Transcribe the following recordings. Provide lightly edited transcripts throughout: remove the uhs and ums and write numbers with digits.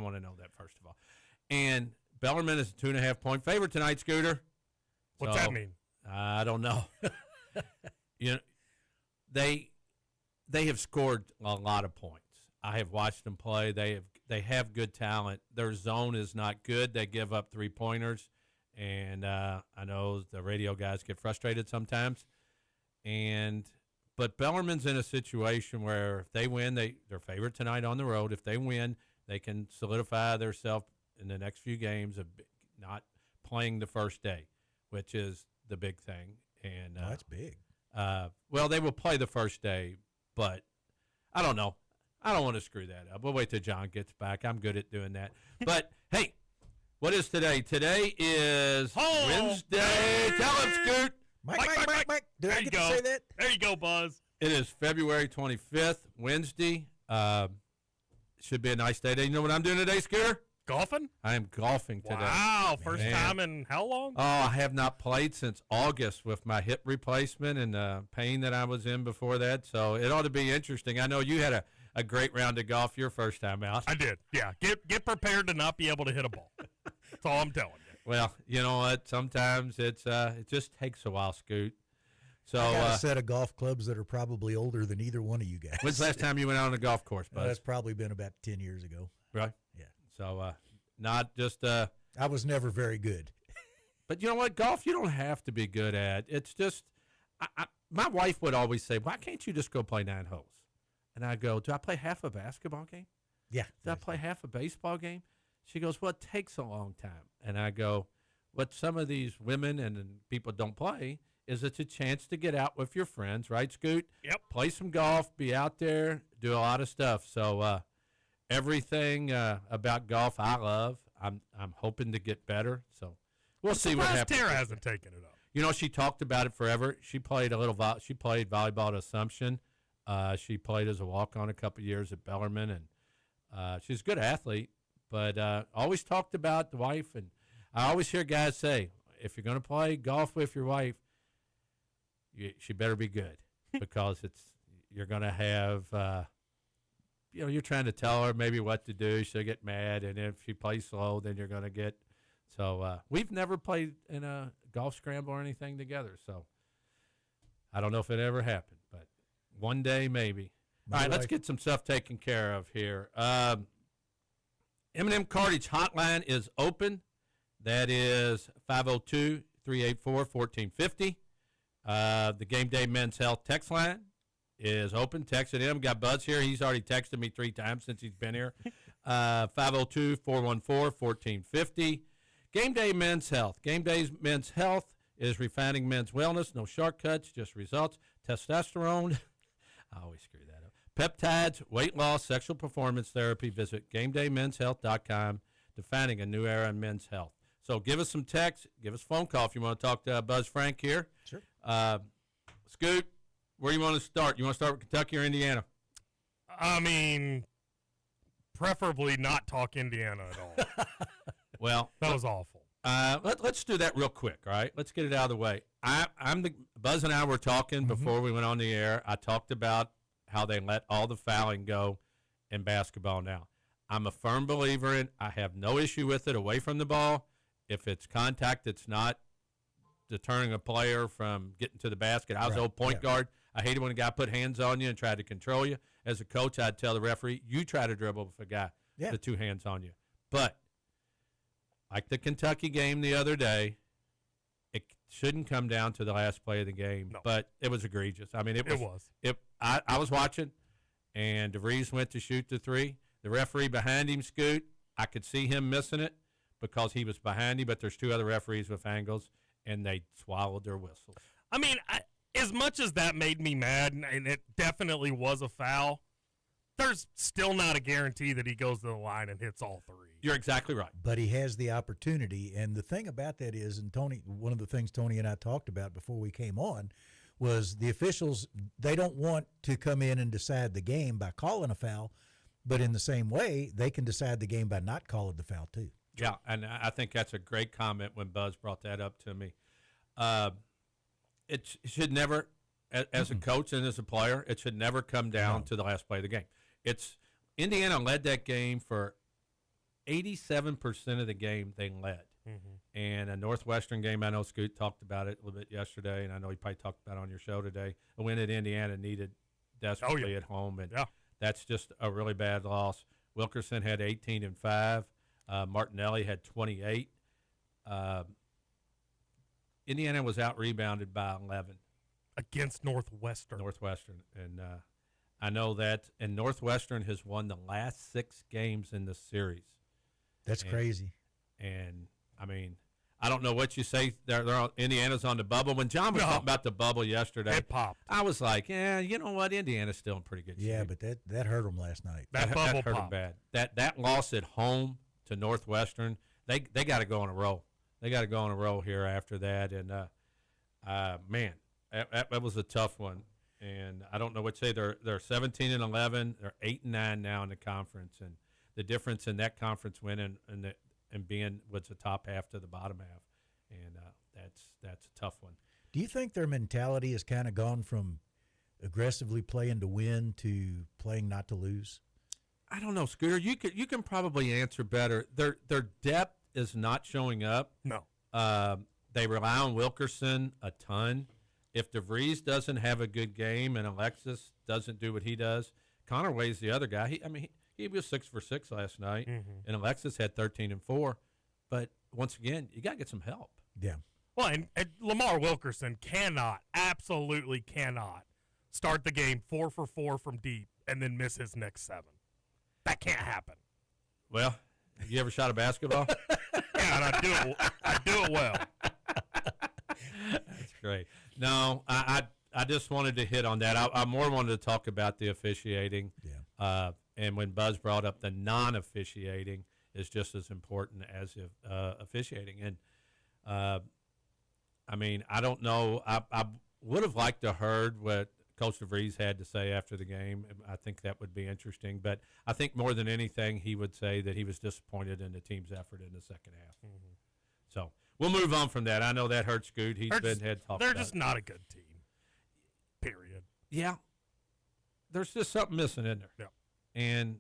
want to know that first of all. And Bellarmine is a 2.5-point favorite tonight, Scooter. What's that mean? I don't know. You know, they have scored a lot of points. I have watched them play. They have good talent. Their zone is not good. They give up 3-pointers, and I know the radio guys get frustrated sometimes. But Bellarmine's in a situation where if they win, they're favorite tonight on the road. If they win, they can solidify themselves in the next few games of not playing the first day, which is the big thing. And that's big. Well, they will play the first day, but I don't know. I don't want to screw that up. We'll wait till John gets back. I'm good at doing that. But, hey, what is today? Today is Wednesday. Tell him, Scoot. Mike. Did I get to say that? There you go, Buzz. It is February 25th, Wednesday. Should be a nice day. You know what I'm doing today, Scooter? Golfing? I am golfing today. Wow, first time in how long? Oh, I have not played since August with my hip replacement and the pain that I was in before that. So it ought to be interesting. I know you had a great round of golf your first time out. I did, yeah. Get prepared to not be able to hit a ball. That's all I'm telling you. Well, you know what? Sometimes it just takes a while, Scoot. So I got a set of golf clubs that are probably older than either one of you guys. When's the last time you went out on a golf course, Buzz? That's probably been about 10 years ago. Right? Yeah. So not just I was never very good. But you know what? Golf you don't have to be good at. It's just my wife would always say, why can't you just go play 9 holes? And I go, do I play half a basketball game? Yeah. Do I play half a baseball game? She goes, well, it takes a long time. And I go, what some of these women and people don't play is it's a chance to get out with your friends, right, Scoot? Yep. Play some golf, be out there, do a lot of stuff. So everything about golf I love. I'm hoping to get better. So we'll see what happens. Tara hasn't taken it up. You know, she talked about it forever. She played she played volleyball at Assumption. She played as a walk-on a couple of years at Bellarmine, and she's a good athlete. But always talked about the wife, and I always hear guys say, if you're going to play golf with your wife, she better be good because you're going to have, you're trying to tell her maybe what to do. She'll get mad, and if she plays slow, then you're going to get. So we've never played in a golf scramble or anything together, so I don't know if it ever happened, but one day maybe. All right, let's get some stuff taken care of here. M&M Cartage hotline is open. That is 502-384-1450. The Gameday Men's Health text line is open. Texted him. Got Buzz here. He's already texted me 3 times since he's been here. 502-414-1450. Gameday Men's Health. Gameday Men's Health is refining men's wellness. No shortcuts, just results. Testosterone. I always screw that up. Peptides, weight loss, sexual performance therapy. Visit GamedayMensHealth.com. Defining a new era in men's health. So give us some text. Give us a phone call if you want to talk to Buzz Frank here. Sure. Scoot, where do you want to start? You want to start with Kentucky or Indiana? I mean, preferably not talk Indiana at all. Well, that was awful. Let's do that real quick, all right? Let's get it out of the way. Buzz and I were talking before we went on the air. I talked about how they let all the fouling go in basketball now. I'm a firm believer in I have no issue with it away from the ball. If it's contact, it's not deterring a player from getting to the basket. I was an old point guard. I hated when a guy put hands on you and tried to control you. As a coach, I'd tell the referee, you try to dribble with a guy with 2 hands on you. But like the Kentucky game the other day, it shouldn't come down to the last play of the game, but it was egregious. I mean, it was. I was watching, and DeVries went to shoot the 3. The referee behind him, Scoot, I could see him missing it because he was behind him, but there's 2 other referees with angles, and they swallowed their whistles. I mean, as much as that made me mad, and it definitely was a foul, there's still not a guarantee that he goes to the line and hits all 3. You're exactly right. But he has the opportunity, and the thing about that is, and Tony, one of the things Tony and I talked about before we came on was the officials, they don't want to come in and decide the game by calling a foul, but in the same way, they can decide the game by not calling the foul too. Yeah, and I think that's a great comment when Buzz brought that up to me. It should never, as a coach and as a player, it should never come down to the last play of the game. Indiana led that game for 87% of the game they led. And a Northwestern game, I know Scoot talked about it a little bit yesterday, and I know he probably talked about it on your show today. A win that Indiana needed desperately at home, and that's just a really bad loss. Wilkerson had 18 and 5. Martinelli had 28. Indiana was out-rebounded by 11. Against Northwestern. And I know that, and Northwestern has won the last 6 games in the series. That's crazy. And, I mean, I don't know what you say. Indiana's on the bubble. When John was talking about the bubble yesterday, it popped. I was like, yeah, you know what? Indiana's still in pretty good shape. Yeah, but that hurt them last night. That bubble hurt them bad. That loss at home to Northwestern, they got to go on a roll. They got to go on a roll here after that. And, man, that was a tough one. And I don't know what to say. They're 17 and 11. They're 8 and 9 now in the conference. And the difference in that conference win and being was the top half to the bottom half. And that's a tough one. Do you think their mentality has kind of gone from aggressively playing to win to playing not to lose? I don't know, Scooter. You can probably answer better. Their depth is not showing up. No. They rely on Wilkerson a ton. If DeVries doesn't have a good game and Alexis doesn't do what he does, Connerway's the other guy. He was 6 for 6 last night, and Alexis had 13 and 4. But once again, you got to get some help. Yeah. Well, and Lamar Wilkerson absolutely cannot start the game 4 for 4 from deep and then miss his next 7. That can't happen. Well, you ever shot a basketball? Yeah, and I do it well. That's great. No, I just wanted to hit on that. I more wanted to talk about the officiating. Yeah. And when Buzz brought up the non-officiating is just as important as officiating. And, I mean, I don't know. I would have liked to heard what Coach DeVries had to say after the game. I think that would be interesting. But I think more than anything, he would say that he was disappointed in the team's effort in the second half. So we'll move on from that. I know that hurt Scoot. He's been head talk. They're just not a good team. Period. Yeah. There's just something missing in there. Yeah. And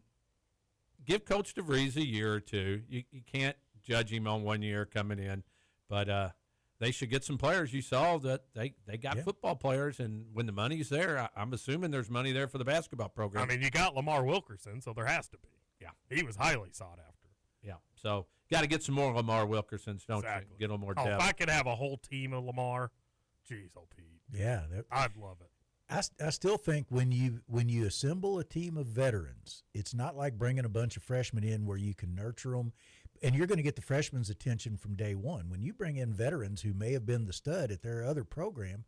give Coach DeVries a year or two. You can't judge him on 1 year coming in. But they should get some players. You saw that they got football players, and when the money's there, I'm assuming there's money there for the basketball program. I mean, you got Lamar Wilkerson, so there has to be. Yeah. He was highly sought after. Yeah. So got to get some more Lamar Wilkersons, don't you? Get a little more depth. If I could have a whole team of Lamar, geez, Pete. Yeah. I'd love it. I still think when you assemble a team of veterans, it's not like bringing a bunch of freshmen in where you can nurture them, and you're going to get the freshmen's attention from day one. When you bring in veterans who may have been the stud at their other program,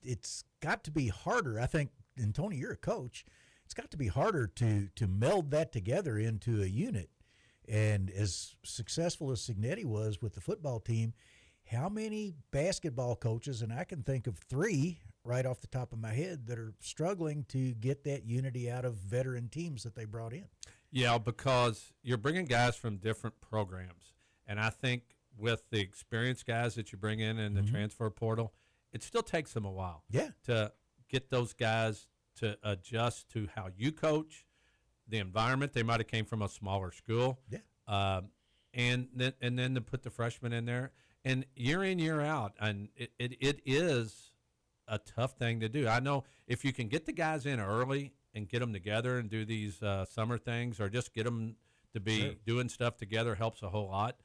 it's got to be harder. I think, and Tony, you're a coach, it's got to be harder to meld that together into a unit. And as successful as Signetti was with the football team, how many basketball coaches, and I can think of 3 right off the top of my head, that are struggling to get that unity out of veteran teams that they brought in? Yeah, because you're bringing guys from different programs. And I think with the experienced guys that you bring in the transfer portal, it still takes them a while to get those guys to adjust to how you coach, the environment. They might have came from a smaller school. Yeah. And then to put the freshmen in there. And year in, year out, and it is a tough thing to do. I know if you can get the guys in early and get them together and do these summer things, or just get them to be doing stuff together, helps a whole lot.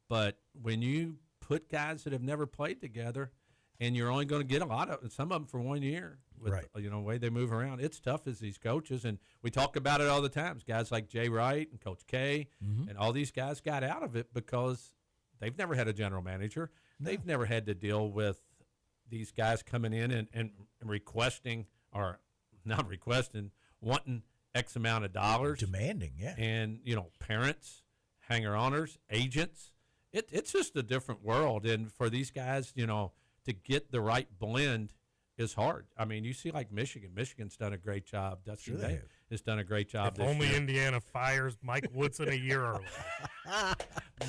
But when you put guys that have never played together, and you're only going to get some of them for 1 year, with the way they move around, it's tough as these coaches. And we talk about it all the time. Guys like Jay Wright and Coach K and all these guys got out of it because they've never had a general manager. No. They've never had to deal with these guys coming in and requesting, or not requesting, wanting X amount of dollars. Demanding, yeah. And, parents, hanger-oners, agents. It's just a different world. And for these guys, to get the right blend is hard. I mean, you see like Michigan. Michigan's done a great job. Dusty Day has done a great job this year. Indiana fires Mike Woodson a year early.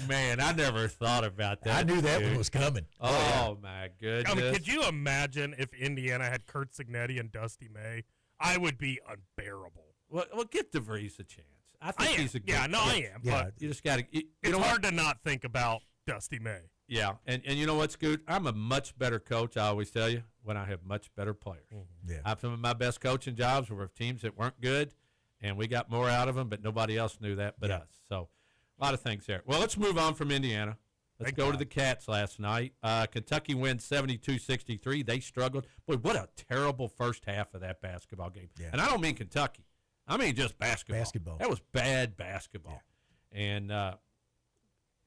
Man, I never thought about that. I knew that one was coming. Oh, my goodness. I mean, could you imagine if Indiana had Kurt Signetti and Dusty May? I would be unbearable. Well, give DeVries a chance. I think he's a good I am. Yeah. But you just got to. it's hard to not think about Dusty May. Yeah, and you know what, Scoot? I'm a much better coach, I always tell you, when I have much better players. Yeah. Some of my best coaching jobs were with teams that weren't good, and we got more out of them, but nobody else knew that but us. So a lot of things there. Well, let's move on from Indiana. Let's go to the Cats last night. Kentucky wins 72-63. They struggled. Boy, what a terrible first half of that basketball game. Yeah. And I don't mean Kentucky. I mean just basketball. That was bad basketball. Yeah. And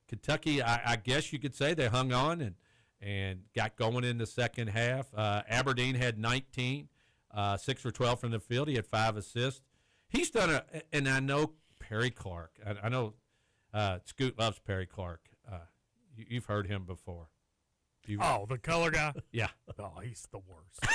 Kentucky, I guess you could say they hung on and got going in the second half. Aberdeen had 19, 6 for 12 from the field. He had 5 assists. He's done and I know Perry Clark. I know Scoot loves Perry Clark. You've heard him before. The color guy? Yeah. Oh, he's the worst.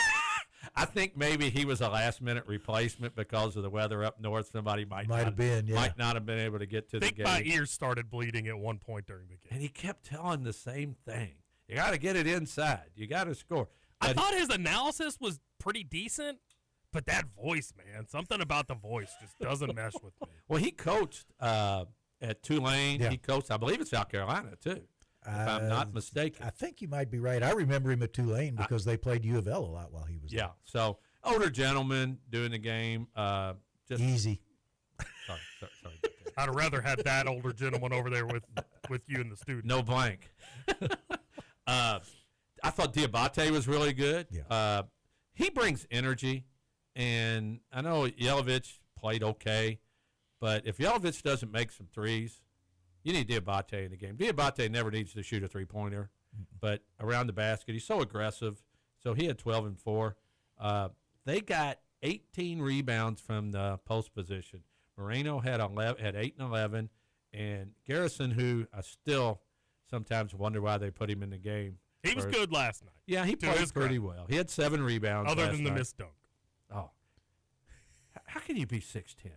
I think maybe he was a last-minute replacement because of the weather up north. Somebody might not have been able to get to the game. My ears started bleeding at one point during the game. And he kept telling the same thing. You got to get it inside. You got to score. I thought his analysis was pretty decent, but that voice, man, something about the voice just doesn't mesh with me. Well, he coached at Tulane. Yeah. He coached, I believe, at South Carolina, too. If I'm not mistaken. I think you might be right. I remember him at Tulane because they played U of L a lot while he was there. Yeah, so older gentleman doing the game. Just easy. Sorry. I'd have rather had that older gentleman over there with you in the studio. No blank. I thought Diabate was really good. Yeah. He brings energy, and I know Yelovich played okay, but if Yelovich doesn't make some threes, you need Diabate in the game. Diabate never needs to shoot a three-pointer, but around the basket, he's so aggressive. So he had 12 and 4. They got 18 rebounds from the post position. Moreno had 8 and 11, and Garrison, who I still sometimes wonder why they put him in the game. He was good last night. Yeah, he played pretty well. He had 7 rebounds other last than the night. missed dunk. Oh. How can you be 6'10"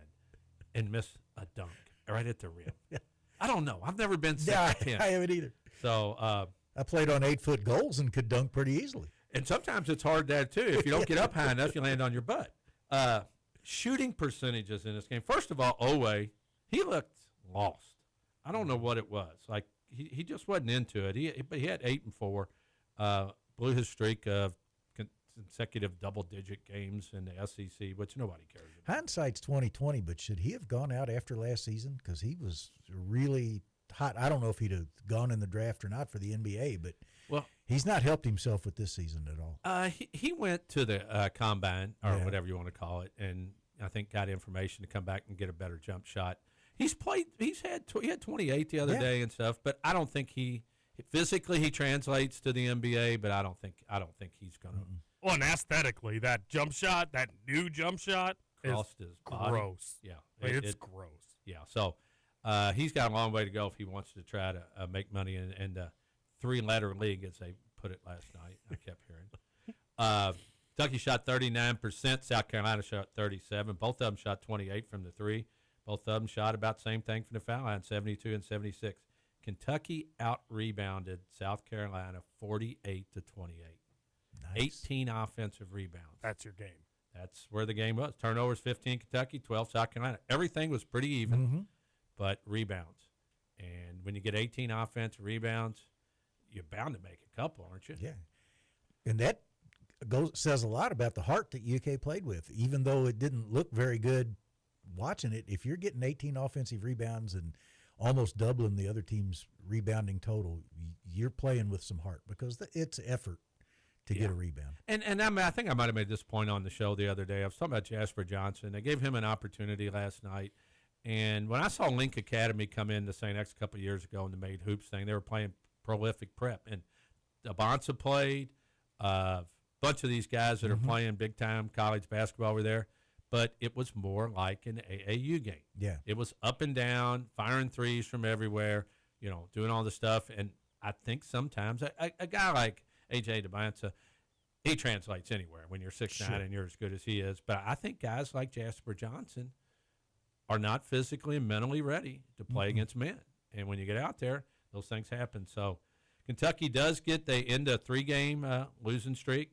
and miss a dunk right at the rim? I don't know. I've never been 6'10". I haven't either. So I played on 8-foot goals and could dunk pretty easily. And sometimes it's hard there, too. If you don't get up high enough, you land on your butt. Shooting percentages in this game. First of all, Owe, he looked lost. I don't know what it was. Like, he just wasn't into it. He had 8 and 4, blew his streak of consecutive double-digit games in the SEC, which nobody cares about. Hindsight's 20/20, but should he have gone out after last season? Because he was really hot. I don't know if he'd have gone in the draft or not for the NBA, but he's not helped himself with this season at all. He went to the combine or whatever you want to call it, and I think got information to come back and get a better jump shot. He had 28 the other day and stuff, but I don't think he translates to the NBA. But I don't think he's gonna. Mm-mm. Well, and aesthetically, that jump shot, that new jump shot, crossed his body. Gross. Yeah, it's gross. Yeah, so he's got a long way to go if he wants to try to make money in the 3-letter league, as they put it last night. I kept hearing. Kentucky shot 39%. South Carolina shot 37%. Both of them shot 28 from the 3. Both of them shot about the same thing from the foul line, 72 and 76. Kentucky out-rebounded South Carolina 48-28. Nice. 18 offensive rebounds. That's your game. That's where the game was. Turnovers 15 Kentucky, 12 South Carolina. Everything was pretty even, but rebounds. And when you get 18 offensive rebounds, you're bound to make a couple, aren't you? Yeah. And that says a lot about the heart that UK played with. Even though it didn't look very good watching it, if you're getting 18 offensive rebounds and almost doubling the other team's rebounding total, you're playing with some heart because it's effort to get a rebound. And I think I might have made this point on the show the other day. I was talking about Jasper Johnson. They gave him an opportunity last night. And when I saw Link Academy come in to St. X a couple of years ago in the Made Hoops thing, they were playing prolific prep. And Abonsa played, a bunch of these guys that are playing big-time college basketball were there. But it was more like an AAU game. Yeah. It was up and down, firing threes from everywhere, doing all the stuff. And I think sometimes a guy like A.J. DeBanza, he translates anywhere when you're 6'9" and you're as good as he is. But I think guys like Jasper Johnson are not physically and mentally ready to play against men. And when you get out there, those things happen. So Kentucky does they end a 3-game losing streak,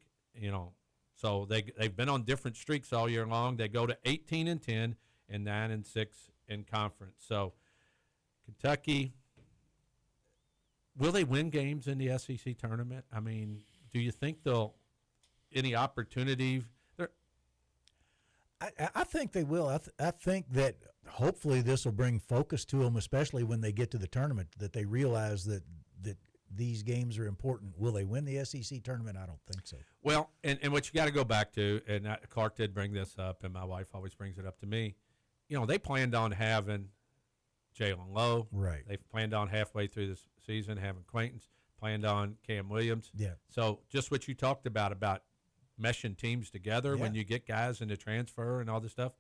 So they've been on different streaks all year long. They go to 18-10 and 9-6 in conference. So Kentucky, will they win games in the SEC tournament? I mean, do you think they'll any opportunity? I think they will. I think that hopefully this will bring focus to them, especially when they get to the tournament, that they realize that these games are important. Will they win the SEC tournament? I don't think so. Well, and what you got to go back to, and Clark did bring this up, and my wife always brings it up to me, they planned on having Jalen Lowe. Right. They planned on halfway through the season having Quaintance, planned on Cam Williams. Yeah. So just what you talked about meshing teams together when you get guys into transfer and all this stuff,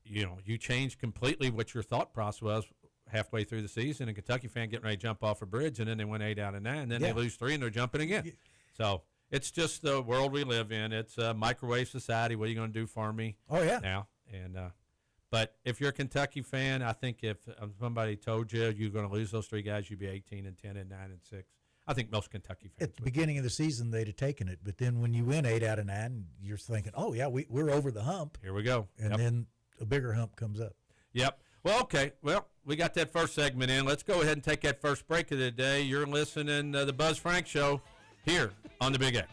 you change completely what your thought process was halfway through the season. And Kentucky fan getting ready to jump off a bridge, and then they win 8 out of 9, and then they lose 3 and they're jumping again. Yeah. So it's just the world we live in. It's a microwave society. What are you going to do for me? Oh yeah. Now but if you're a Kentucky fan, I think if somebody told you you're going to lose those 3 guys, you'd be 18 and 10 and 9 and 6. I think most Kentucky fans at the beginning of the season they'd have taken it, but then when you win 8 out of 9, you're thinking, oh yeah, we're over the hump. Here we go, and then a bigger hump comes up. Yep. Well, okay. Well, we got that first segment in. Let's go ahead and take that first break of the day. You're listening to the Buzz Frank Show here on the Big X.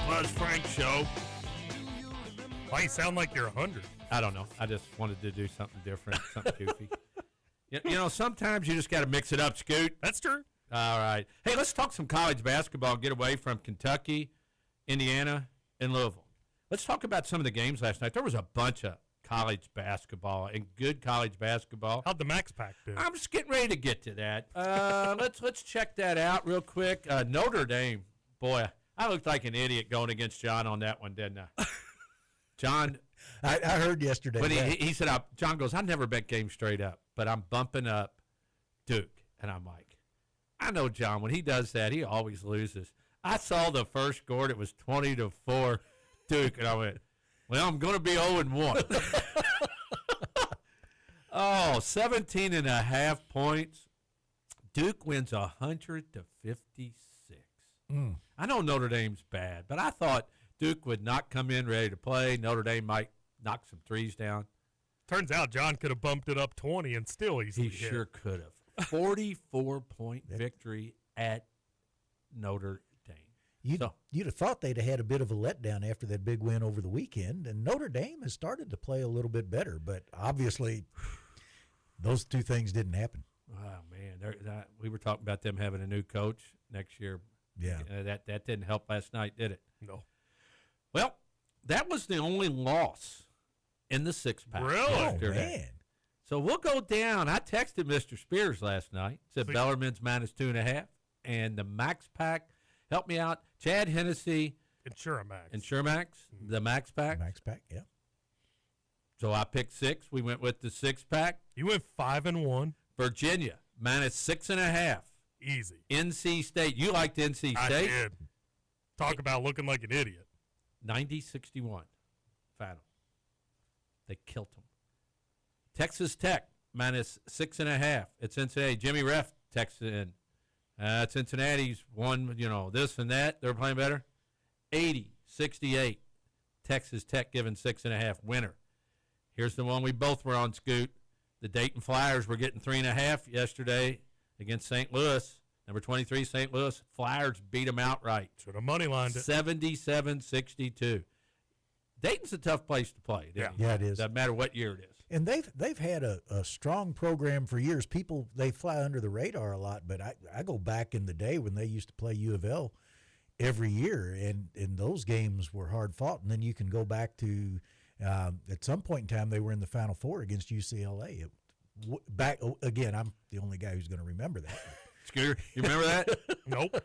Buzz Frank Show. Why you sound like you're 100? I don't know. I just wanted to do something different, something goofy. You know, sometimes you just got to mix it up, Scoot. That's true. All right. Hey, let's talk some college basketball. Get away from Kentucky, Indiana, and Louisville. Let's talk about some of the games last night. There was a bunch of college basketball and good college basketball. How'd the Max Pack do? I'm just getting ready to get to that. Let's check that out real quick. Notre Dame, boy, I looked like an idiot going against John on that one, didn't I? John, I heard yesterday. but he said, John goes, I never bet games straight up, but I'm bumping up Duke. And I'm like, I know John, when he does that, he always loses. I saw the first score, it was 20-4 Duke, and I went, well, I'm going to be 0-1. 17.5 points. Duke wins 100-56. I know Notre Dame's bad, but I thought Duke would not come in ready to play. Notre Dame might knock some threes down. Turns out John could have bumped it up 20 and still easily He sure could have. 44-point victory at Notre Dame. You'd have thought they'd have had a bit of a letdown after that big win over the weekend, and Notre Dame has started to play a little bit better, but obviously those two things didn't happen. Oh, man. We were talking about them having a new coach next year. Yeah. That didn't help last night, did it? No. Well, that was the only loss in the six-pack. Really? Oh, man. So we'll go down. I texted Mr. Spears last night, said See? Bellarmine's -2.5, and the Max Pack, help me out, Chad Hennessy Insuramax. and Shermax, the Max Pack. Max Pack, yeah. So I picked 6. We went with the 6-pack. You went 5-1. Virginia, -6.5. Easy. NC State. You liked NC I State? did. Talk about looking like an idiot. 90-61 final. They killed them. Texas Tech, -6.5 at Cincinnati. Jimmy Ref texted in. Cincinnati's won, this and that. They're playing better. 80-68. Texas Tech given 6.5 winner. Here's the one we both were on, Scoot. The Dayton Flyers were getting 3.5 yesterday against St. Louis. Number 23, St. Louis. Flyers beat them outright. Should have money lined it. 77-62. Dayton's a tough place to play. Yeah. Yeah, it is. Doesn't matter what year it is. And they've had a strong program for years. People, they fly under the radar a lot, but I go back in the day when they used to play U of L every year, and those games were hard fought. And then you can go back to at some point in time they were in the Final Four against UCLA. Again, I'm the only guy who's going to remember that. Scooter, you remember that? Nope.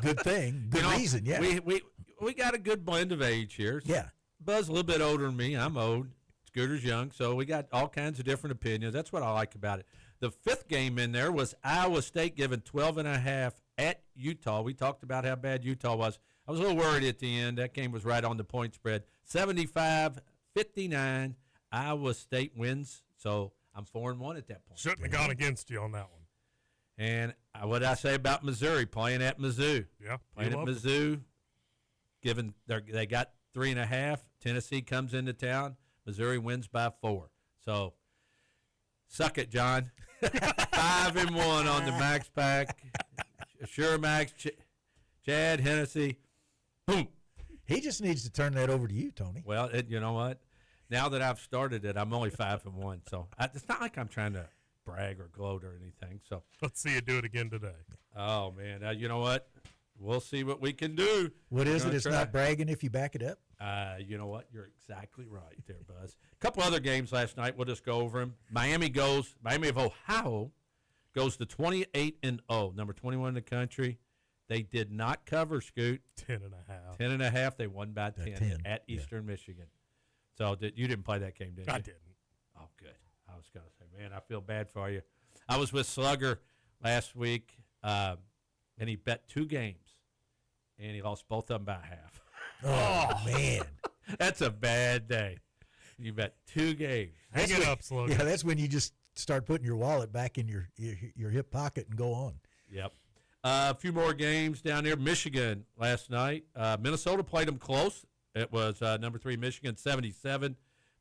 Good thing, good reason. Yeah, We got a good blend of age here. yeah. Buzz a little bit older than me. I'm old. Scooter's young, so we got all kinds of different opinions. That's what I like about it. The 5th game in there was Iowa State given 12.5 at Utah. We talked about how bad Utah was. I was a little worried at the end. That game was right on the point spread. 75-59. Iowa State wins, so I'm 4-1 at that point. Shouldn't have gone against you on that one. And what did I say about Missouri playing at Mizzou? Yeah. Playing at Mizzou, they got 3.5. Tennessee comes into town. Missouri wins by 4. So, suck it, John. 5-1 on the Max Pack. Sure, Max. Chad Hennessy. Boom. He just needs to turn that over to you, Tony. Well, you know what? Now that I've started it, I'm only 5-1. So it's not like I'm trying to brag or gloat or anything. So Let's see you do it again today. oh man, you know what? We'll see what we can do. What is We're it? It's gonna not bragging if you back it up. You know what? You're exactly right there, Buzz. A couple other games last night. We'll just go over them. Miami of Ohio goes to 28-0, number 21 in the country. They did not cover, Scoot. 10.5. 10.5. They won by 10 at Eastern Michigan. So you didn't play that game, did you? I didn't. Oh, good. I was going to say, man, I feel bad for you. I was with Slugger last week, and he bet 2 games, and he lost both of them by half. Oh, man. That's a bad day. You bet 2 games. Hang it up, Slogan. Yeah, that's when you just start putting your wallet back in your hip pocket and go on. Yep. A few more games down there. Michigan last night. Minnesota played them close. It was number 3 Michigan 77,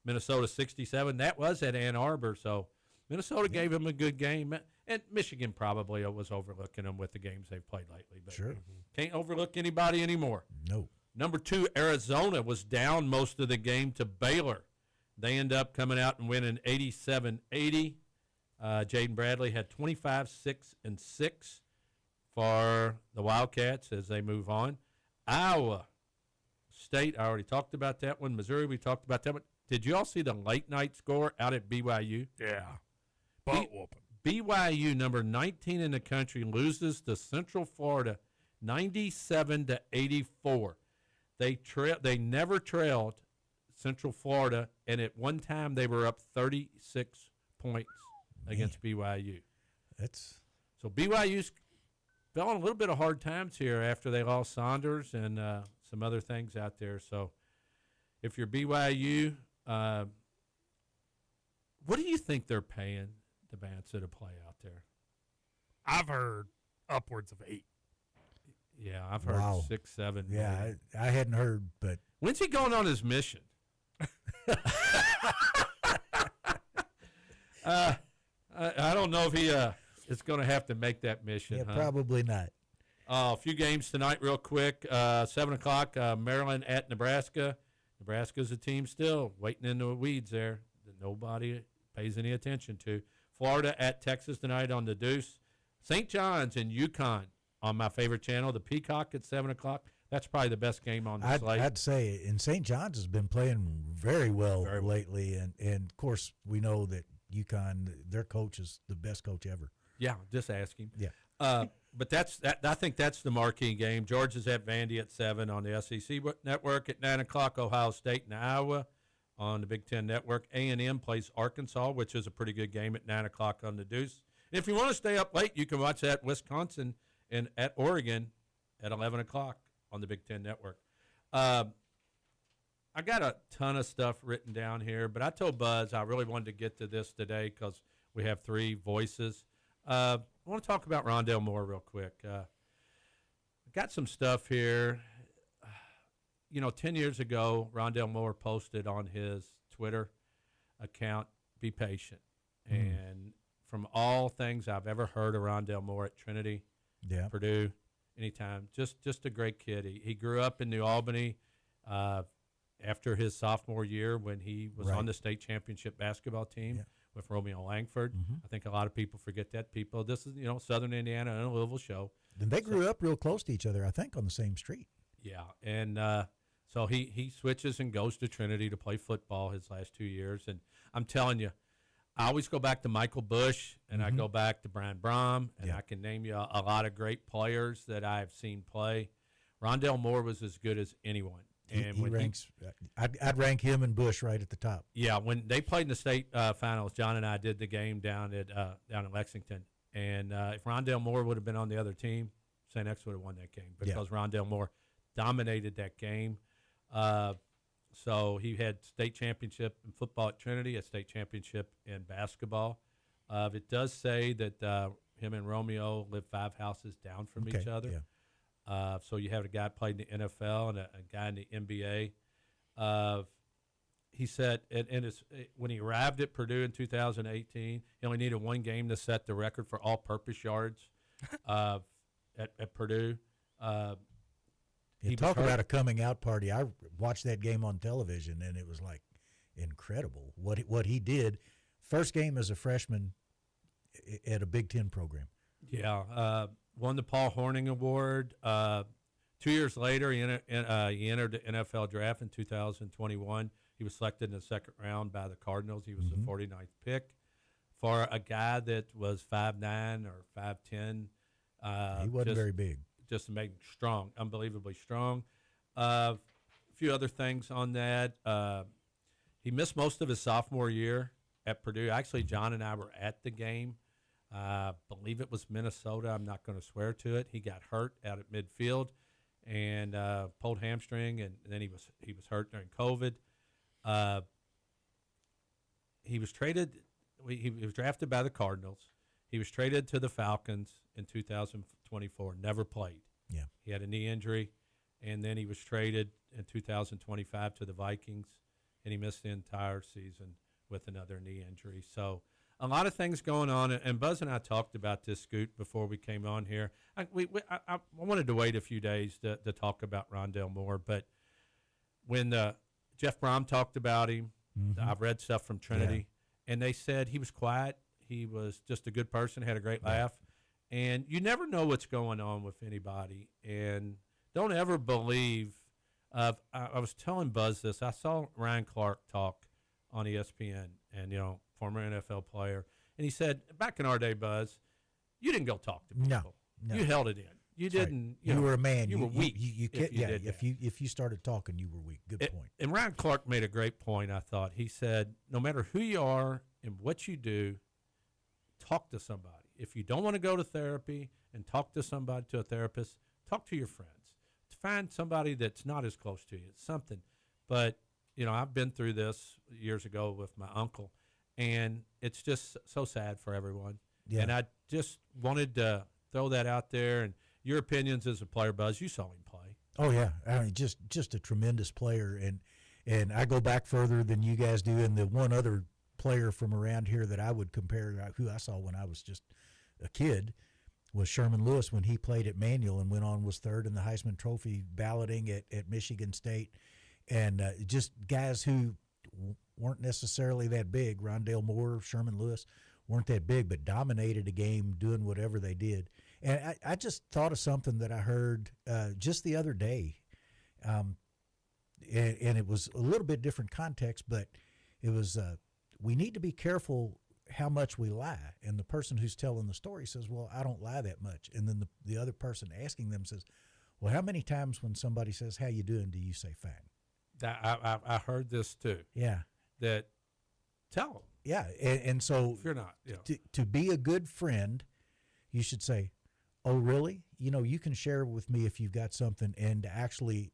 Minnesota 67. That was at Ann Arbor, so Minnesota gave them a good game. And Michigan probably was overlooking them with the games they've played lately. But Sure. can't overlook anybody anymore. No. Number 2, Arizona was down most of the game to Baylor. They end up coming out and winning 87-80. Jaden Bradley had 25, 6, and 6 for the Wildcats as they move on. Iowa State, I already talked about that one. Missouri, we talked about that one. Did you all see the late night score out at BYU? Yeah. Butt whooping. BYU, number 19 in the country, loses to Central Florida 97-84. They never trailed Central Florida, and at one time they were up 36 points against BYU. So BYU's fell on a little bit of hard times here after they lost Saunders and some other things out there. So if you're BYU, what do you think they're paying the Bantza to play out there? I've heard upwards of 8. Yeah, I've heard 6, 7. Yeah, I hadn't heard, but when's he going on his mission? I don't know if he is going to have to make that mission. yeah, huh? probably not. A few games tonight real quick. 7 o'clock, Maryland at Nebraska. Nebraska's a team still waiting in the weeds there that nobody pays any attention to. Florida at Texas tonight on the Deuce. St. John's and UConn on my favorite channel, the Peacock at 7 o'clock. That's probably the best game on the slate. I'd say, and St. John's has been playing very well lately, and of course we know that UConn, their coach is the best coach ever. Yeah, just ask him. Yeah. But I think that's the marquee game. Georgia's at Vandy at 7 on the SEC network. At 9 o'clock, Ohio State and Iowa on the Big Ten network. A&M plays Arkansas, which is a pretty good game at 9 o'clock on the Deuce. And if you want to stay up late, you can watch that Wisconsin and at Oregon at 11 o'clock on the Big Ten network. I got a ton of stuff written down here, but I told Buzz I really wanted to get to this today because we have 3 voices. I want to talk about Rondale Moore real quick. I got some stuff here. 10 years ago, Rondale Moore posted on his Twitter account, "Be patient." And from all things I've ever heard of Rondale Moore at Trinity, Purdue, anytime, just a great kid. He grew up in New Albany after his sophomore year when he was on the state championship basketball team. With Romeo Langford. I think a lot of people forget that. This is, Southern Indiana and a Louisville show. And they grew up real close to each other, I think, on the same street. Yeah, and so he switches and goes to Trinity to play football his last 2 years. And I'm telling you, I always go back to Michael Bush, and I go back to Brian Brom, and I can name you a lot of great players that I've seen play. Rondale Moore was as good as anyone. And he ranks. I'd rank him and Bush right at the top. Yeah, when they played in the state finals, John and I did the game down in Lexington, and if Rondale Moore would have been on the other team, St. X would have won that game because Rondale Moore dominated that game. So he had state championship in football at Trinity, a state championship in basketball. It does say that him and Romeo live 5 houses down from each other. Yeah. So you have a guy played in the NFL and a guy in the NBA. He said when he arrived at Purdue in 2018, he only needed 1 game to set the record for all-purpose yards at Purdue. Talk about a coming-out party. I watched that game on television, and it was, like, incredible what he did. First game as a freshman at a Big Ten program. Yeah, won the Paul Hornung Award. 2 years later, he entered the NFL draft in 2021. He was selected in the 2nd round by the Cardinals. He was the 49th pick. For a guy that was 5'9" or 5'10", he wasn't very big. Just amazing, strong, unbelievably strong. A few other things on that. He missed most of his sophomore year at Purdue. Actually, John and I were at the game. I believe it was Minnesota. I'm not going to swear to it. He got hurt out at midfield and pulled hamstring, and then he was hurt during COVID. He was traded. He was drafted by the Cardinals. He was traded to the Falcons in 2024. Never played. Yeah, he had a knee injury, and then he was traded in 2025 to the Vikings, and he missed the entire season with another knee injury. So a lot of things going on, and Buzz and I talked about this, Scoot, before we came on here. I wanted to wait a few days to talk about Rondell Moore, but when Jeff Brom talked about him, I've read stuff from Trinity, and they said he was quiet. He was just a good person, had a great laugh, and you never know what's going on with anybody, and don't ever believe. I was telling Buzz this. I saw Ryan Clark talk on ESPN, and former NFL player, and he said, back in our day, Buzz, you didn't go talk to people. No. You held it in. You didn't. You were a man. You were weak. If you started talking, you were weak. Good point. And Ryan Clark made a great point, I thought. He said, no matter who you are and what you do, talk to somebody. If you don't want to go to therapy and talk to somebody, to a therapist, talk to your friends. Find somebody that's not as close to you. It's something. But, I've been through this years ago with my uncle, and it's just so sad for everyone. Yeah. And I just wanted to throw that out there. And your opinions as a player, Buzz, you saw him play. Oh, yeah. I mean, just a tremendous player. And I go back further than you guys do. And the one other player from around here that I would compare, who I saw when I was just a kid, was Sherman Lewis when he played at Manual and went on, was third in the Heisman Trophy balloting at Michigan State. And just guys who weren't necessarily that big. Rondell Moore, Sherman Lewis weren't that big, but dominated a game doing whatever they did. And I just thought of something that I heard just the other day. And it was a little bit different context, but it was we need to be careful how much we lie. And the person who's telling the story says, well, I don't lie that much. And then the other person asking them says, well, how many times when somebody says, how you doing, do you say fine? I heard this too. Yeah. That tell them. Yeah. And so if you're not, to be a good friend, you should say, oh, really? You can share with me if you've got something, and to actually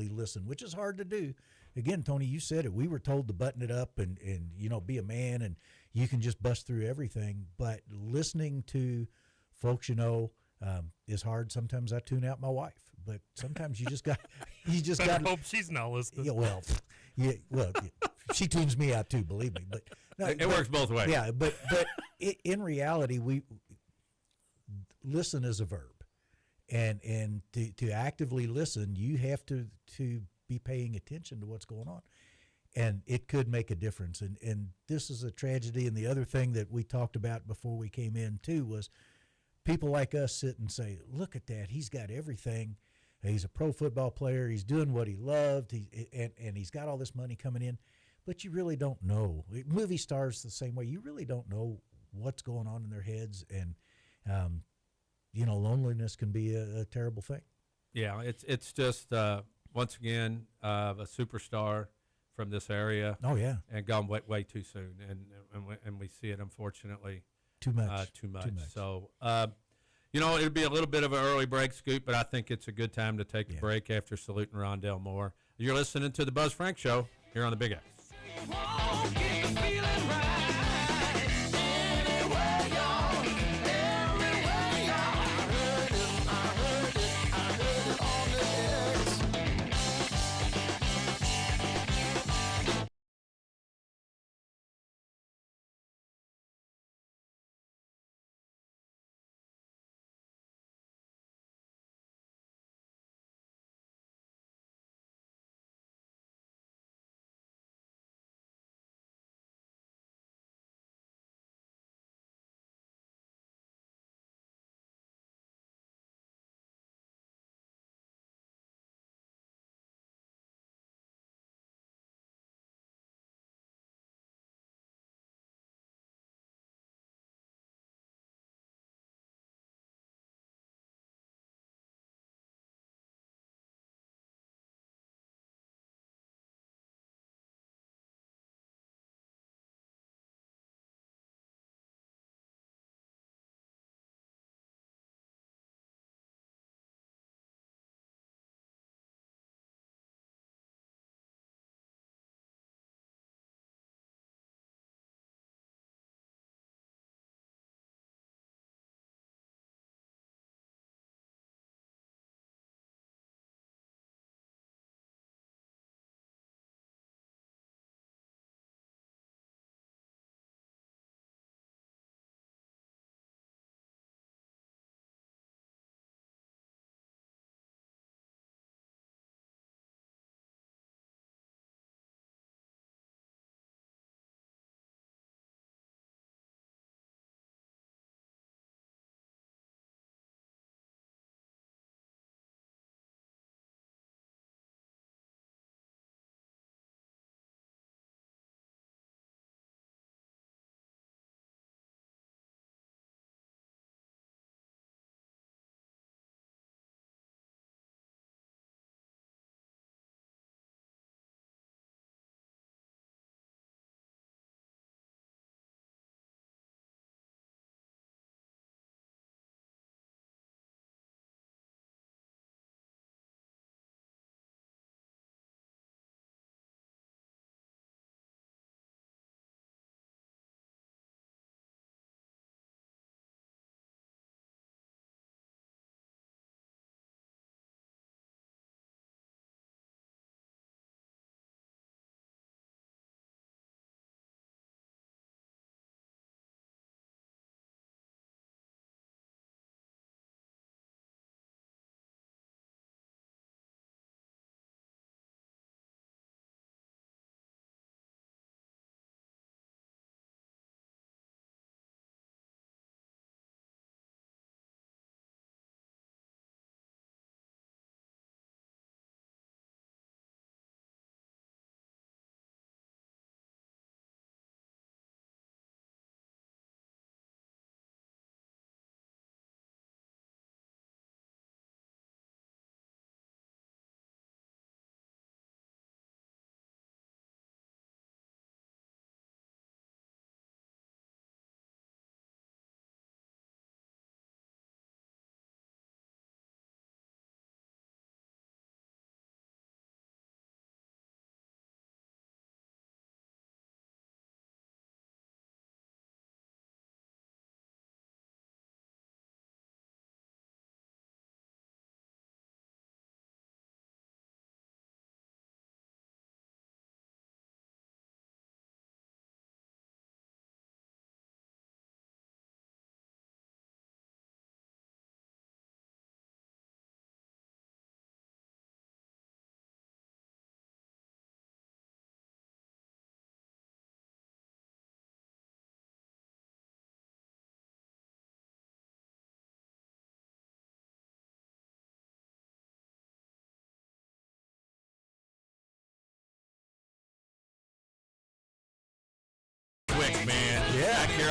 listen, which is hard to do. Again, Tony, you said it. We were told to button it up and be a man, and you can just bust through everything. But listening to folks is hard. Sometimes I tune out my wife, but sometimes you just got I hope she's not listening. Yeah, well, she tunes me out too. Believe me, but no, it works both ways. Yeah, but in reality, we listen is a verb, and to actively listen, you have to be paying attention to what's going on, and it could make a difference. And this is a tragedy. And the other thing that we talked about before we came in too was people like us sit and say, look at that, he's got everything. He's a pro football player. He's doing what he loved. And he's got all this money coming in, but you really don't know. Movie stars the same way. You really don't know what's going on in their heads, and loneliness can be a terrible thing. Yeah, it's just once again a superstar from this area. Oh yeah, and gone way too soon, and we see it unfortunately too much. So it'd be a little bit of an early break, Scoop, but I think it's a good time to take a break after saluting Rondell Moore. You're listening to the Buzz Frank Show here on the Big X.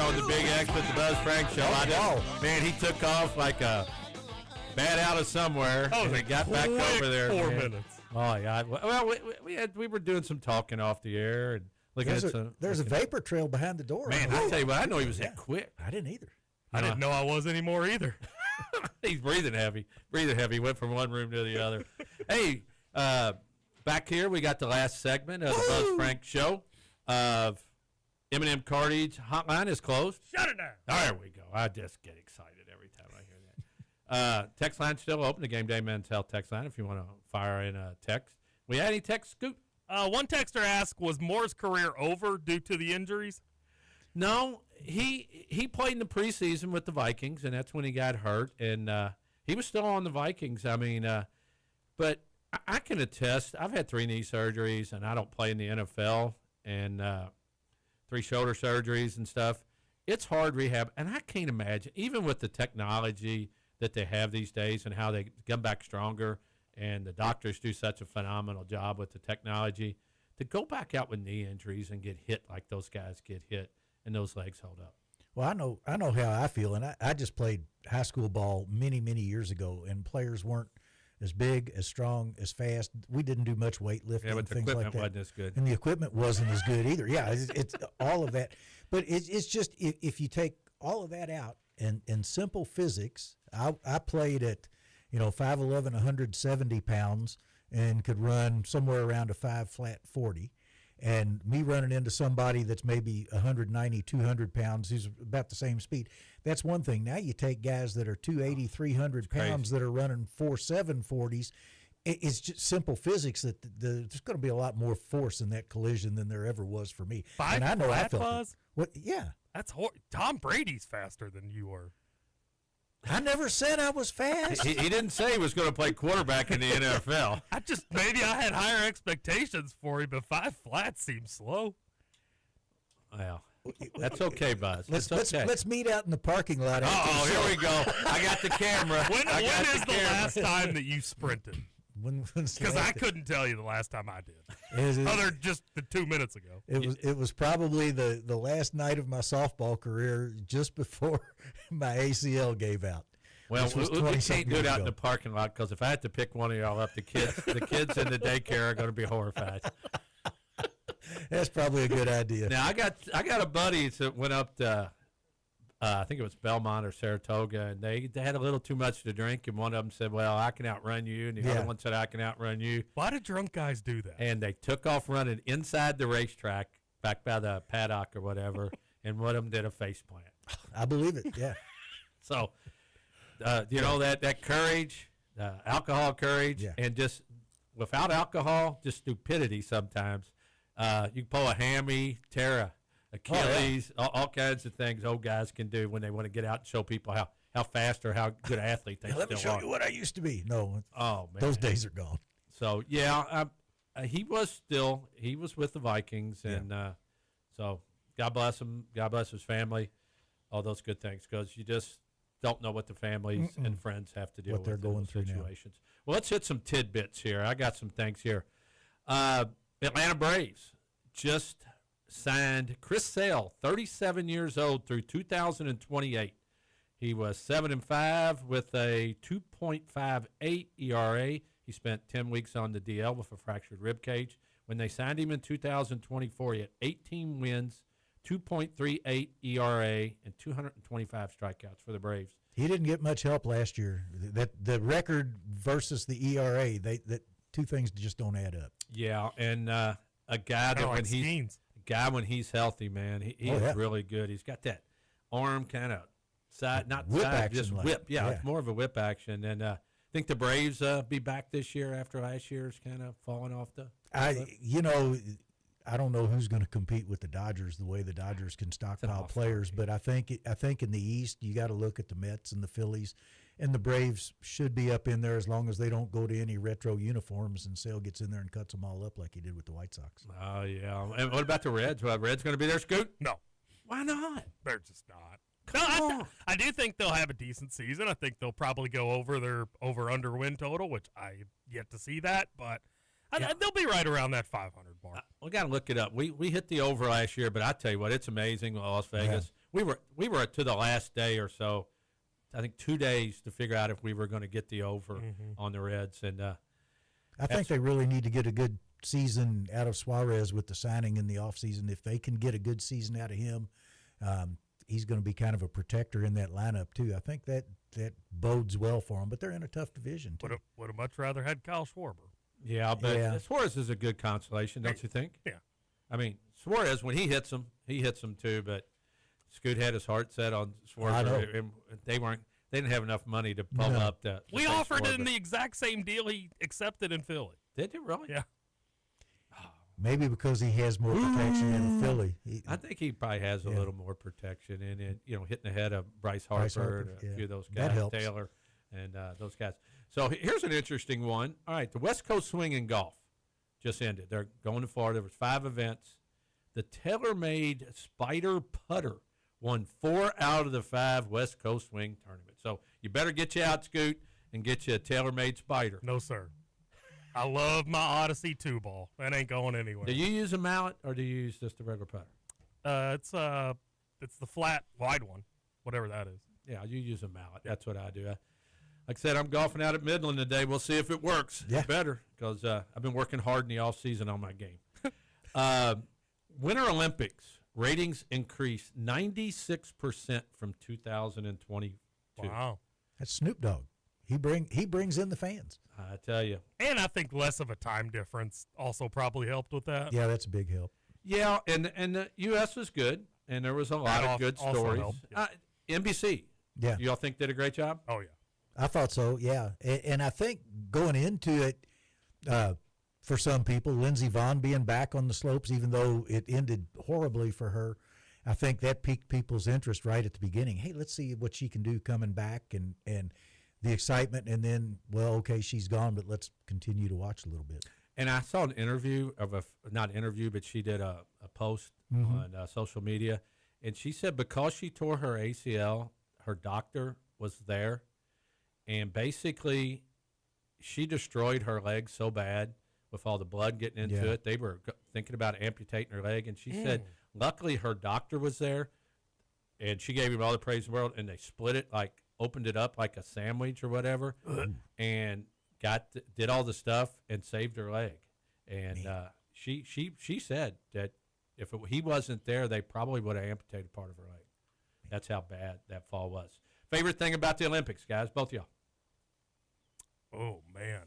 on the Big X with the Buzz Frank Show. Man, he took off like a bat out of somewhere, and he got back over there. 4 minutes. Oh yeah. Well, we were doing some talking off the air and looking at some. There's a vapor trail behind the door. Man, I tell you what, I know he was that quick. I didn't either. I didn't know I was anymore either. He's breathing heavy. Went from one room to the other. Hey, back here we got the last segment of the Buzz Frank Show. Of M&M Cartage hotline is closed. Shut it down. There we go. I just get excited every time I hear that. Text line's still open, the Gameday Mens Health text line, if you want to fire in a text. We had any text, Scoot? One texter asked, was Moore's career over due to the injuries? No, he played in the preseason with the Vikings, and that's when he got hurt. And he was still on the Vikings. I mean, but I can attest, I've had 3 knee surgeries, and I don't play in the NFL, and 3 shoulder surgeries and stuff. It's hard rehab, and I can't imagine, even with the technology that they have these days and how they come back stronger, and the doctors do such a phenomenal job with the technology, to go back out with knee injuries and get hit like those guys get hit and those legs hold up. Well, I know how I feel, and I just played high school ball many years ago, and players weren't as big, as strong, as fast. We didn't do much weightlifting, but the things like equipment that. wasn't as good. And the equipment wasn't as good either. Yeah, it's all of that. But it's just if you take all of that out and simple physics, I played at 5'11", 170 pounds, and could run somewhere around a 5 flat 40. And me running into somebody that's maybe 190, 200 pounds, who's about the same speed, that's one thing. Now you take guys that are 280, 300 pounds that are running 4.7 40s. It's just simple physics that there's going to be a lot more force in that collision than there ever was for me. And I know I felt Buzz? it. What? Yeah. That's Tom Brady's faster than you were. I never said I was fast. He didn't say he was going to play quarterback in the NFL. Maybe I had higher expectations for him, but 5 flat seems slow. Well, that's okay, Buzz. Let's meet out in the parking lot. Oh, here we go. I got the camera. When is the last time that you sprinted? Because I couldn't tell you the last time I did. Other just the 2 minutes ago. It was probably the last night of my softball career, just before my ACL gave out. Well, we can't do it out in the parking lot, because if I had to pick one of y'all up, the kids in the daycare are going to be horrified. That's probably a good idea. Now I got a buddy that went up to I think it was Belmont or Saratoga, and they had a little too much to drink, and one of them said, well, I can outrun you, and the other one said, I can outrun you. Why do drunk guys do that? And they took off running inside the racetrack, back by the paddock or whatever, and one of them did a face plant. I believe it, yeah. So, that courage, alcohol courage, and just without alcohol, just stupidity sometimes. You can pull a hammy, tear Achilles, all kinds of things old guys can do when they want to get out and show people how fast or how good an athlete they still are. Let me show you what I used to be. No, man, those days are gone. So he was with the Vikings, and so God bless him, God bless his family, all those good things, because you just don't know what the families and friends have to deal with. What they're going through situations. Now. Well, let's hit some tidbits here. I got some things here. Atlanta Braves just signed Chris Sale, 37 years old, through 2028. He was 7-5 with a 2.58 ERA. He spent 10 weeks on the DL with a fractured rib cage. When they signed him in 2024, he had 18 wins, 2.38 ERA, and 225 strikeouts for the Braves. He didn't get much help last year. The record versus the ERA, that two things just don't add up. Yeah, and a guy that when he's healthy, man, he's really good. He's got that arm kind of whip action, just whip. Yeah, it's more of a whip action. And I think the Braves be back this year after last year's kind of falling off the. I don't know who's going to compete with the Dodgers the way the Dodgers can stockpile players, but I think in the East you got to look at the Mets and the Phillies, and the Braves should be up in there as long as they don't go to any retro uniforms and Sale gets in there and cuts them all up like he did with the White Sox. Oh yeah, and what about the Reds? Well, Reds going to be there, Scoot? No. Why not? They're just not. I do think they'll have a decent season. I think they'll probably go over their over-under win total, which I yet to see that, but they'll be right around that 500 mark. We got to look it up. We hit the over last year, but I tell you what, it's amazing. Las Vegas. we were to the last day or so. I think 2 days to figure out if we were going to get the over on the Reds, and I think they really need to get a good season out of Suarez with the signing in the offseason. If they can get a good season out of him, he's going to be kind of a protector in that lineup too. I think that bodes well for them. But they're in a tough division too. Would have much rather had Kyle Schwarber. yeah, but Suarez is a good consolation, don't you think? Yeah. I mean, Suarez, when he hits them too, but Scoot had his heart set on Suarez. And they didn't have enough money to pump up the We offered him the exact same deal he accepted in Philly. Did you really? Yeah. Maybe because he has more protection in Philly. I think he probably has a little more protection in it, hitting the head of Bryce Harper and a few of those guys, That helps. Taylor and those guys. So here's an interesting one. All right, the West Coast Swing in golf just ended. They're going to Florida. There was 5 events. The TaylorMade Spider Putter won 4 out of the 5 West Coast Swing tournaments. So you better get you out, Scoot, and get you a TaylorMade Spider. No, sir. I love my Odyssey 2-ball. That ain't going anywhere. Do you use a mallet or do you use just a regular putter? It's the flat, wide one, whatever that is. Yeah, you use a mallet. That's what I do. Like I said, I'm golfing out at Midland today. We'll see if it works. Yeah. It's better because I've been working hard in the off season on my game. Winter Olympics ratings increased 96% from 2022. Wow. That's Snoop Dogg. He brings in the fans. I tell you. And I think less of a time difference also probably helped with that. Yeah, that's a big help. Yeah, and the U.S. was good, and there was a lot of good also stories. helped, yeah. NBC. Yeah. You all think did a great job? Oh, yeah. I thought so, yeah. And I think going into it, for some people, Lindsey Vonn being back on the slopes, even though it ended horribly for her, I think that piqued people's interest right at the beginning. Hey, let's see what she can do coming back and the excitement. And then, well, okay, she's gone, but let's continue to watch a little bit. And I saw an interview not an interview, but she did a post on social media. And she said because she tore her ACL, her doctor was there. And basically, she destroyed her leg so bad with all the blood getting into it. They were thinking about amputating her leg. And she said, luckily, her doctor was there. And she gave him all the praise in the world. And they split it, opened it up like a sandwich or whatever. And did all the stuff and saved her leg. And she said that if he wasn't there, they probably would have amputated part of her leg. That's how bad that fall was. Favorite thing about the Olympics, guys, both of y'all? Oh, man.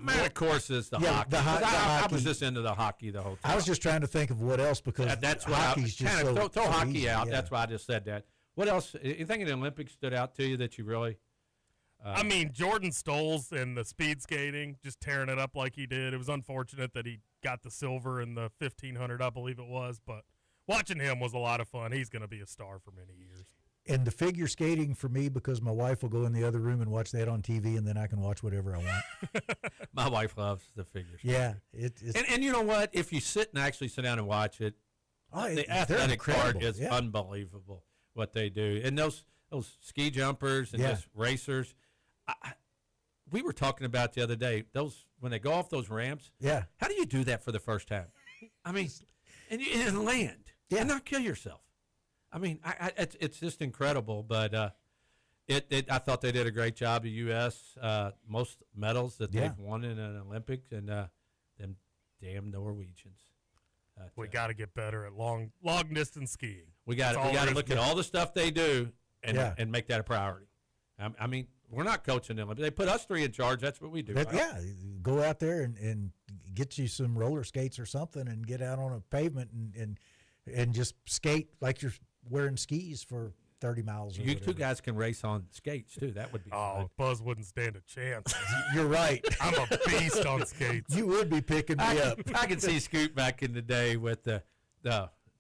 My of course is the hockey. I was just into the hockey the whole time. I was just trying to think of what else because that's why hockey's just so throw hockey easy. out. Yeah. That's why I just said that. What else? Anything in the Olympics stood out to you that you really? I mean, Jordan Stolz and the speed skating, just tearing it up like he did. It was unfortunate that he got the silver in the 1500, I believe it was, but watching him was a lot of fun. He's going to be a star for many years. And the figure skating for me, because my wife will go in the other room and watch that on TV, and then I can watch whatever I want. My wife loves the figure skating. Yeah, it's and you know what? If you sit and actually watch it, the athletic part is unbelievable. What they do, and those ski jumpers and just racers. We were talking about the other day, those when they go off those ramps. Yeah. How do you do that for the first time? I mean, and land and not kill yourself. I mean, it's just incredible. But I thought they did a great job. The U.S. Most medals that they've won in an Olympics, and them damn Norwegians. We got to get better at long distance skiing. We got to look at all the stuff they do and make that a priority. I mean, we're not coaching them. They put us 3 in charge. That's what we do. Right? Yeah, go out there and get you some roller skates or something and get out on a pavement and just skate like you're wearing skis for 30 miles or You whatever. two guys can race on skates, too. That would be fun. Buzz wouldn't stand a chance. You're right. I'm a beast on skates. You would be picking me up. I can see Scoot back in the day with the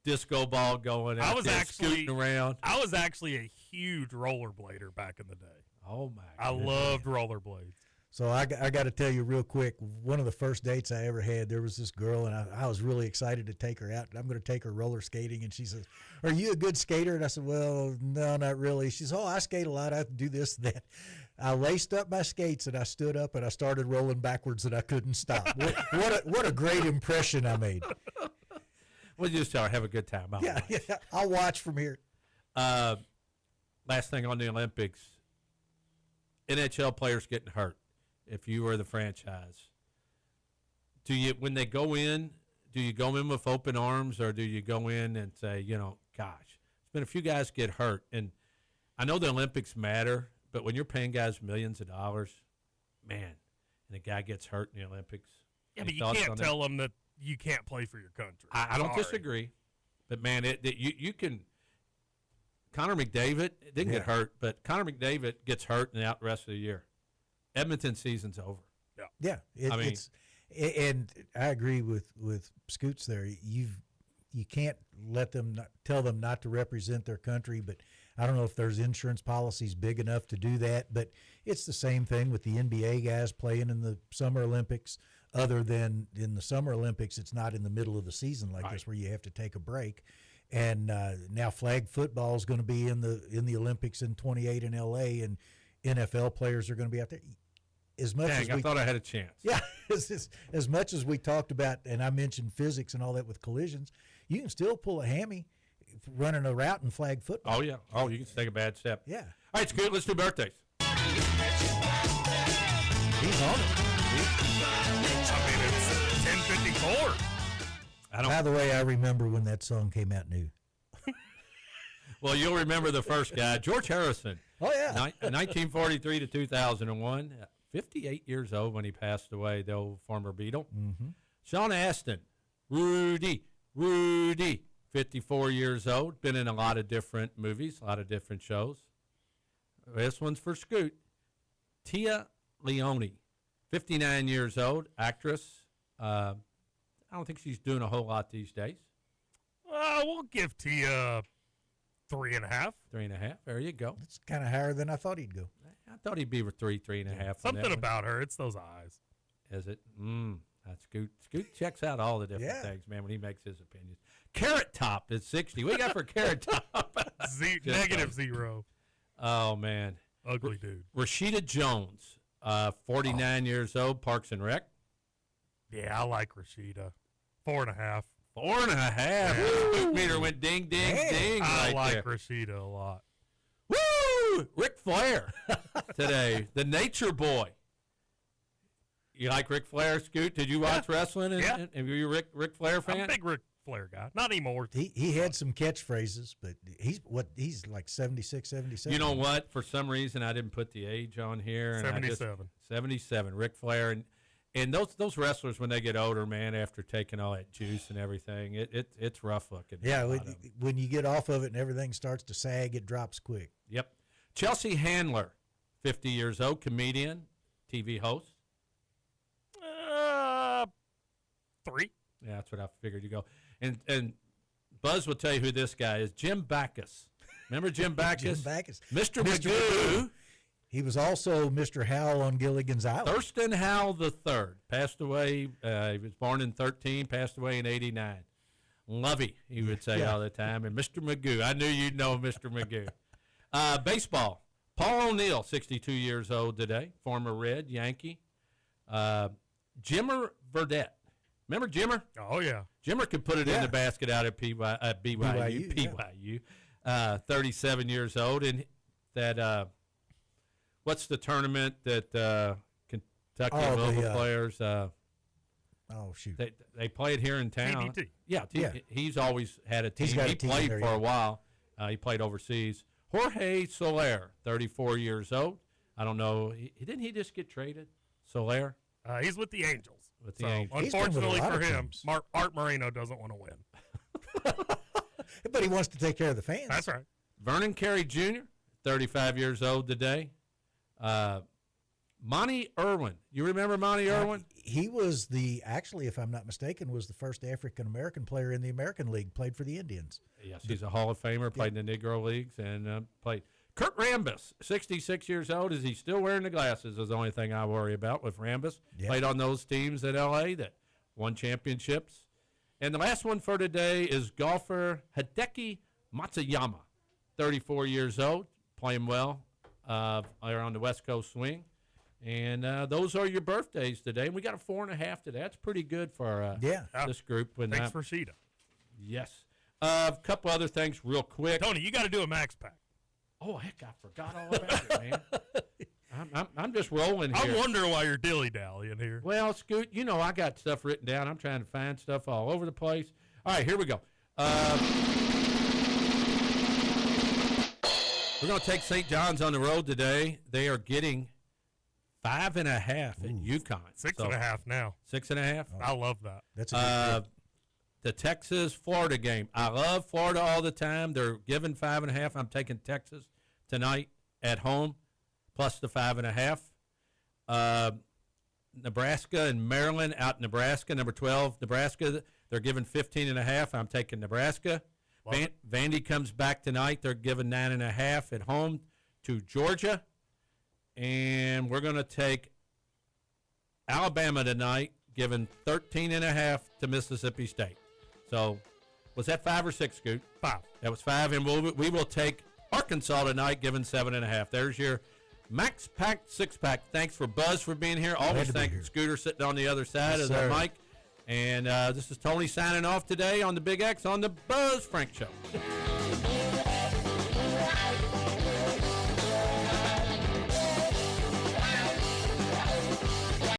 disco ball going out scooting around. I was actually a huge rollerblader back in the day. Oh, my I loved rollerblades. So I got to tell you real quick, one of the first dates I ever had, there was this girl, and I was really excited to take her out. I'm going to take her roller skating, and she says, "Are you a good skater?" And I said, "Well, no, not really." She says, "Oh, I skate a lot. I do this, that." I laced up my skates, and I stood up, and I started rolling backwards, and I couldn't stop. What a great impression I made. We'll just tell her, have a good time. Yeah, I'll watch from here. Last thing on the Olympics, NHL players getting hurt. If you were the franchise, when they go in, do you go in with open arms, or do you go in and say, gosh, there's been a few guys get hurt, and I know the Olympics matter, but when you're paying guys millions of dollars, man, and a guy gets hurt in the Olympics. Yeah, but you can't tell them that you can't play for your country. I don't disagree, but man, you can. Connor McDavid didn't get hurt, but Connor McDavid gets hurt and out the rest of the year. Edmonton season's over. Yeah. And I agree with Scoots there. You can't tell them not to represent their country, but I don't know if there's insurance policies big enough to do that. But it's the same thing with the NBA guys playing in the Summer Olympics. Other than in the Summer Olympics, it's not in the middle of the season like this where you have to take a break. And now flag football is going to be in the Olympics in 28 in L.A. and NFL players are going to be out there. I thought I had a chance. Yeah, as much as we talked about, and I mentioned physics and all that with collisions, you can still pull a hammy running a route in flag football. Oh, yeah. Oh, you can take a bad step. Yeah. All right, it's good. Let's do birthdays. He's on it. It's 10:54. By the way, I remember when that song came out new. Well, you'll remember the first guy, George Harrison. Oh, yeah. 1943 to 2001. 58 years old when he passed away, the old former Beatle. Mm-hmm. Sean Astin, Rudy, 54 years old. Been in a lot of different movies, a lot of different shows. This one's for Scoot. Tia Leone, 59 years old, actress. I don't think she's doing a whole lot these days. We'll give Tia 3.5. 3.5. There you go. It's kind of higher than I thought he'd go. I thought he'd be with 3.5. Something about her. It's those eyes. Is it? That's Scoot. Scoot checks out all the different things, man, when he makes his opinions. Carrot Top is 60. What you got for Carrot Top? -0. Oh, man. Ugly dude. Rashida Jones, 49 years old, Parks and Rec. Yeah, I like Rashida. 4.5. 4.5. Scoot meter went ding, ding, ding. I like there. Rashida a lot. Woo! Ric Flair today, the Nature Boy. You like Ric Flair, Scoot? Did you watch wrestling? And were you a Ric Flair fan? I'm a big Ric Flair guy. Not anymore. He had some catchphrases, but he's like 76, 77. You know what? For some reason, I didn't put the age on here. 77. 77. Ric Flair. And those wrestlers, when they get older, man, after taking all that juice and everything, it's rough looking. Yeah, when you get off of it and everything starts to sag, it drops quick. Yep. Chelsea Handler, 50 years old, comedian, TV host. 3. Yeah, that's what I figured you go. And Buzz will tell you who this guy is. Jim Backus. Remember Jim Backus? Jim Backus. Mr. Magoo. He was also Mr. Howell on Gilligan's Island. Thurston Howell III passed away. He was born in 13, passed away in 89. Lovey, he would say all the time. And Mr. Magoo. I knew you'd know Mr. Magoo. Baseball. Paul O'Neill, 62 years old today, former Red, Yankee. Jimmer Verdette. Remember Jimmer? Oh, yeah. Jimmer could put it in the basket out at BYU. 37 years old. And that what's the tournament that Kentucky and Louisville players? Shoot. They played here in town. TBT. Yeah, he's always had a team. He played there, for a while. He played overseas. Jorge Soler, 34 years old. I don't know. Didn't he just get traded, Soler? He's with the Angels. With the Angels. Unfortunately for him, Art Moreno doesn't want to win. But he wants to take care of the fans. That's right. Vernon Carey Jr., 35 years old today. Monty Irwin. You remember Monty Irwin? He was actually, if I'm not mistaken, was the first African-American player in the American League, played for the Indians. Yes, he's a Hall of Famer, played in the Negro Leagues, and played. Kurt Rambis, 66 years old. Is he still wearing the glasses is the only thing I worry about with Rambis. Yeah. Played on those teams at L.A. that won championships. And the last one for today is golfer Hideki Matsuyama, 34 years old, playing well on the West Coast swing. And those are your birthdays today. And we got a 4.5 today. That's pretty good for this group. Thanks for Sheeta. Yes. A couple other things real quick. Tony, you got to do a max pack. Oh, heck, I forgot all about it, man. I'm just rolling here. I'm wondering why you're dilly-dallying here. Well, Scoot, you know I got stuff written down. I'm trying to find stuff all over the place. All right, here we go. We're going to take St. John's on the road today. They are getting 5.5 at UConn. 6.5 now. 6.5? I love that. That's a good pick. The Texas-Florida game. I love Florida all the time. They're giving 5.5. I'm taking Texas tonight at home, plus the 5.5. Nebraska and Maryland out in Nebraska, number 12, Nebraska. They're giving 15.5. I'm taking Nebraska. Vandy comes back tonight. They're giving 9.5 at home to Georgia. And we're going to take Alabama tonight, giving 13.5 to Mississippi State. So, was that 5 or 6, Scoot? 5. That was 5, and we will take Arkansas tonight, giving 7.5. There's your max pack, 6-pack. Thanks for Buzz for being here. Always thank Scooter sitting on the other side of the mic. And this is Tony signing off today on the Big X on the Buzz Frank Show.